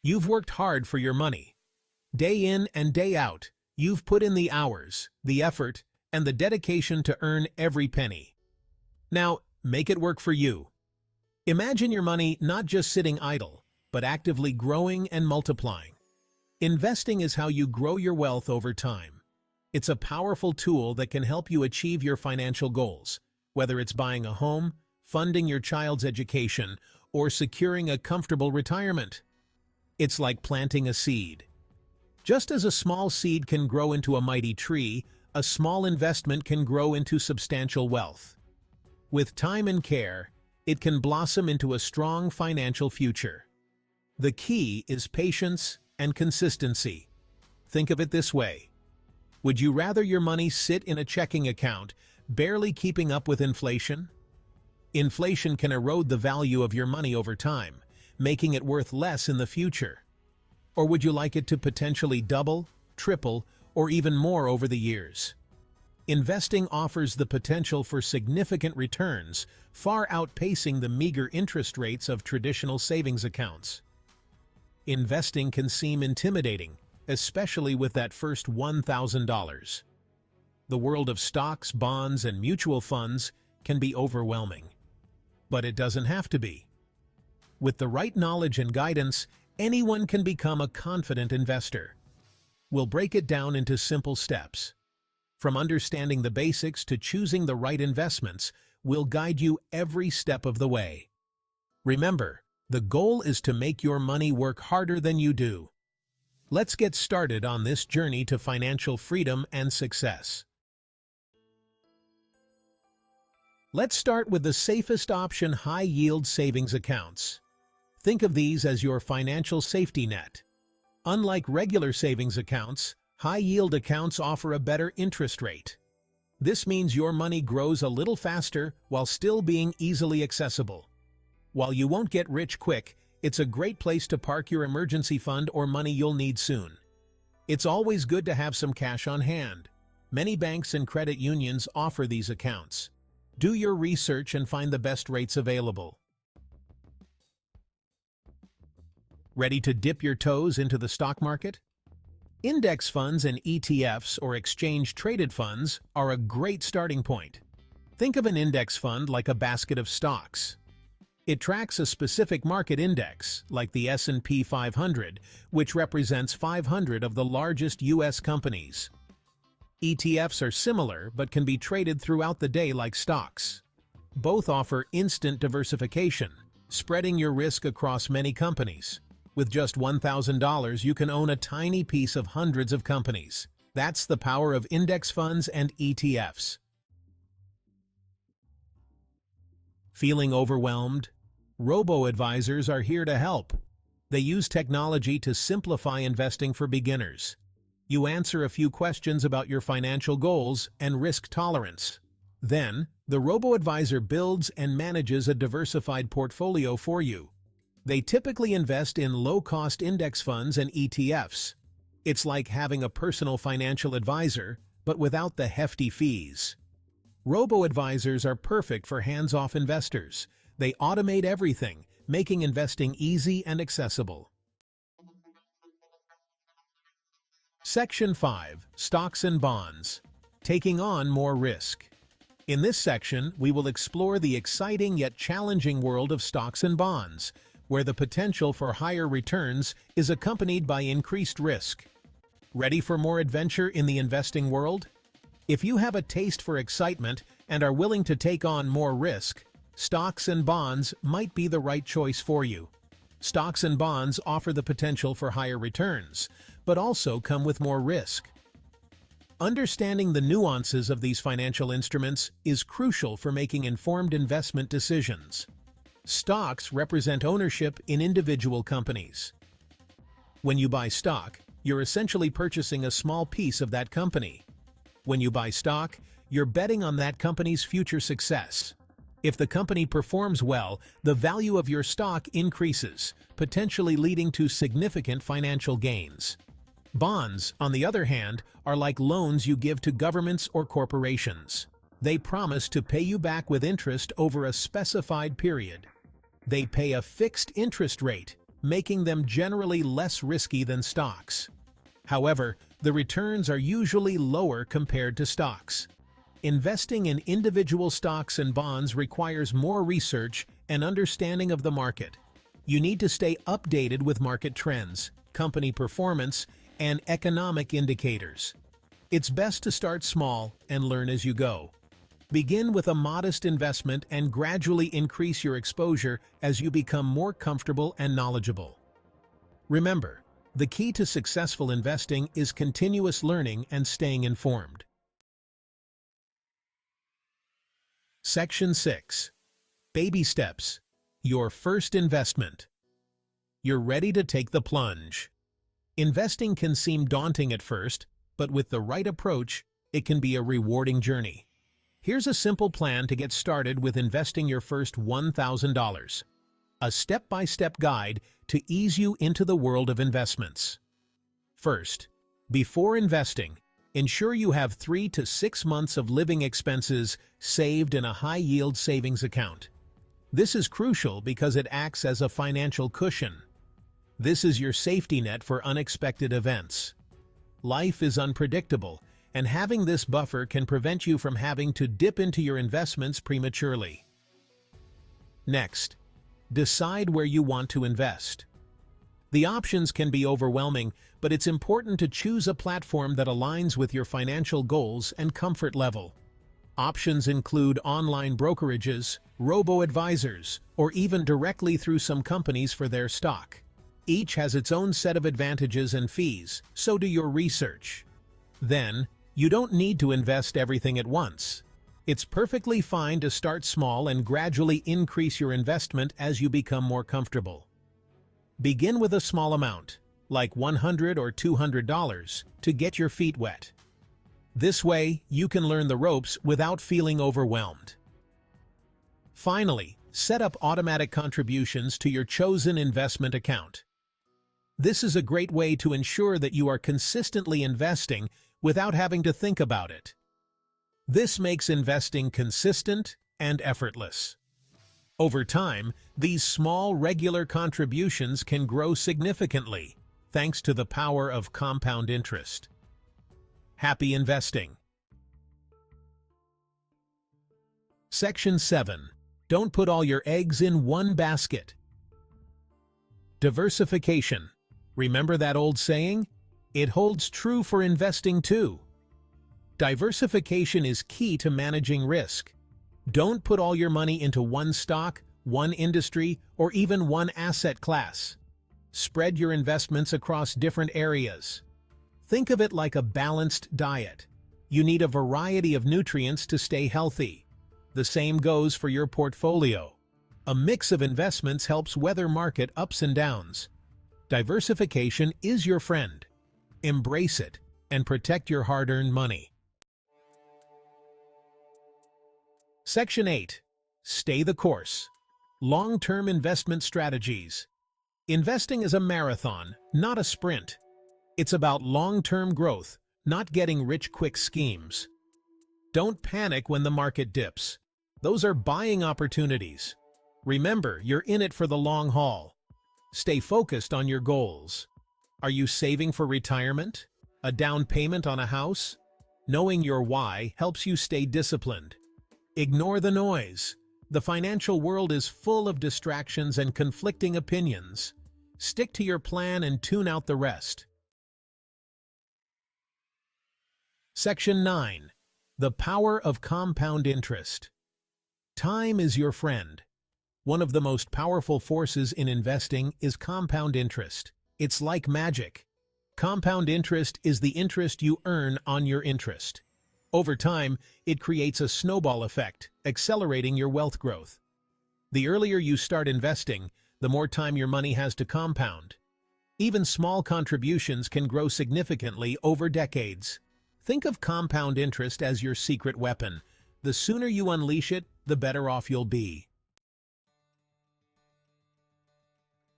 You've worked hard for your money. Day in and day out, you've put in the hours, the effort, and the dedication to earn every penny. Now, make it work for you. Imagine your money not just sitting idle, but actively growing and multiplying. Investing is how you grow your wealth over time. It's a powerful tool that can help you achieve your financial goals, whether it's buying a home, funding your child's education, or securing a comfortable retirement. It's like planting a seed. Just as a small seed can grow into a mighty tree, a small investment can grow into substantial wealth. With time and care, it can blossom into a strong financial future. The key is patience and consistency. Think of it this way. Would you rather your money sit in a checking account, barely keeping up with inflation? Inflation can erode the value of your money over time, making it worth less in the future. Or would you like it to potentially double, triple, or even more over the years? Investing offers the potential for significant returns, far outpacing the meager interest rates of traditional savings accounts. Investing can seem intimidating, especially with that first $1,000. The world of stocks, bonds, and mutual funds can be overwhelming. But it doesn't have to be. With the right knowledge and guidance, anyone can become a confident investor. We'll break it down into simple steps. From understanding the basics to choosing the right investments, we'll guide you every step of the way. Remember, the goal is to make your money work harder than you do. Let's get started on this journey to financial freedom and success. Let's start with the safest option: high-yield savings accounts. Think of these as your financial safety net. Unlike regular savings accounts, high-yield accounts offer a better interest rate. This means your money grows a little faster while still being easily accessible. While you won't get rich quick, it's a great place to park your emergency fund or money you'll need soon. It's always good to have some cash on hand. Many banks and credit unions offer these accounts. Do your research and find the best rates available. Ready to dip your toes into the stock market? Index funds and ETFs, or exchange-traded funds, are a great starting point. Think of an index fund like a basket of stocks. It tracks a specific market index, like the S&P 500, which represents 500 of the largest U.S. companies. ETFs are similar but can be traded throughout the day like stocks. Both offer instant diversification, spreading your risk across many companies. With just $1,000, you can own a tiny piece of hundreds of companies. That's the power of index funds and ETFs. Feeling overwhelmed? Robo-advisors are here to help. They use technology to simplify investing for beginners. You answer a few questions about your financial goals and risk tolerance. Then, the robo-advisor builds and manages a diversified portfolio for you. They typically invest in low-cost index funds and ETFs. It's like having a personal financial advisor, but without the hefty fees. Robo-advisors are perfect for hands-off investors. They automate everything, making investing easy and accessible. Section 5. Stocks and Bonds. Taking on more risk. In this section, we will explore the exciting yet challenging world of stocks and bonds, where the potential for higher returns is accompanied by increased risk. Ready for more adventure in the investing world? If you have a taste for excitement and are willing to take on more risk, stocks and bonds might be the right choice for you. Stocks and bonds offer the potential for higher returns, but also come with more risk. Understanding the nuances of these financial instruments is crucial for making informed investment decisions. Stocks represent ownership in individual companies. When you buy stock, you're essentially purchasing a small piece of that company. When you buy stock, you're betting on that company's future success. If the company performs well, the value of your stock increases, potentially leading to significant financial gains. Bonds, on the other hand, are like loans you give to governments or corporations. They promise to pay you back with interest over a specified period. They pay a fixed interest rate, making them generally less risky than stocks. However, the returns are usually lower compared to stocks. Investing in individual stocks and bonds requires more research and understanding of the market. You need to stay updated with market trends, company performance, and economic indicators. It's best to start small and learn as you go. Begin with a modest investment and gradually increase your exposure as you become more comfortable and knowledgeable. Remember, the key to successful investing is continuous learning and staying informed. Section 6. Baby Steps. Your first investment. You're ready to take the plunge. Investing can seem daunting at first, but with the right approach, it can be a rewarding journey. Here's a simple plan to get started with investing your first $1,000. A step-by-step guide to ease you into the world of investments. First, before investing, ensure you have 3 to 6 months of living expenses saved in a high-yield savings account. This is crucial because it acts as a financial cushion. This is your safety net for unexpected events. Life is unpredictable, and having this buffer can prevent you from having to dip into your investments prematurely. Next, decide where you want to invest. The options can be overwhelming, but it's important to choose a platform that aligns with your financial goals and comfort level. Options include online brokerages, robo-advisors, or even directly through some companies for their stock. Each has its own set of advantages and fees, so do your research. Then, you don't need to invest everything at once. It's perfectly fine to start small and gradually increase your investment as you become more comfortable. Begin with a small amount, like $100 or $200, to get your feet wet. This way, you can learn the ropes without feeling overwhelmed. Finally, set up automatic contributions to your chosen investment account. This is a great way to ensure that you are consistently investing without having to think about it. This makes investing consistent and effortless. Over time, these small, regular contributions can grow significantly, thanks to the power of compound interest. Happy investing! Section 7. Don't put all your eggs in one basket. Diversification. Remember that old saying? It holds true for investing too. Diversification is key to managing risk. Don't put all your money into one stock, one industry, or even one asset class. Spread your investments across different areas. Think of it like a balanced diet. You need a variety of nutrients to stay healthy. The same goes for your portfolio. A mix of investments helps weather market ups and downs. Diversification is your friend. Embrace it and protect your hard-earned money. Section 8. Stay the course. Long-term investment strategies. Investing is a marathon, not a sprint. It's about long-term growth, not getting rich-quick schemes. Don't panic when the market dips. Those are buying opportunities. Remember, you're in it for the long haul. Stay focused on your goals. Are you saving for retirement? A down payment on a house? Knowing your why helps you stay disciplined. Ignore the noise. The financial world is full of distractions and conflicting opinions. Stick to your plan and tune out the rest. Section 9. The power of compound interest. Time is your friend. One of the most powerful forces in investing is compound interest. It's like magic. Compound interest is the interest you earn on your interest. Over time, it creates a snowball effect, accelerating your wealth growth. The earlier you start investing, the more time your money has to compound. Even small contributions can grow significantly over decades. Think of compound interest as your secret weapon. The sooner you unleash it, the better off you'll be.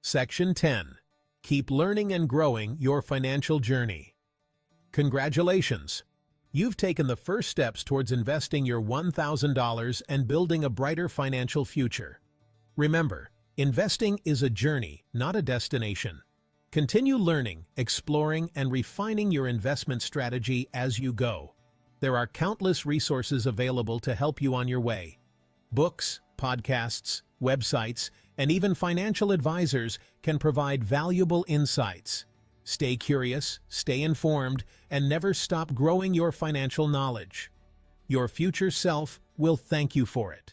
Section 10. Keep learning and growing your financial journey. Congratulations! You've taken the first steps towards investing your $1,000 and building a brighter financial future. Remember, Investing is a journey, not a destination. Continue learning, exploring, and refining your investment strategy as you go. There are countless resources available to help you on your way. Books, podcasts, websites, and even financial advisors can provide valuable insights. Stay curious, stay informed, and never stop growing your financial knowledge. Your future self will thank you for it.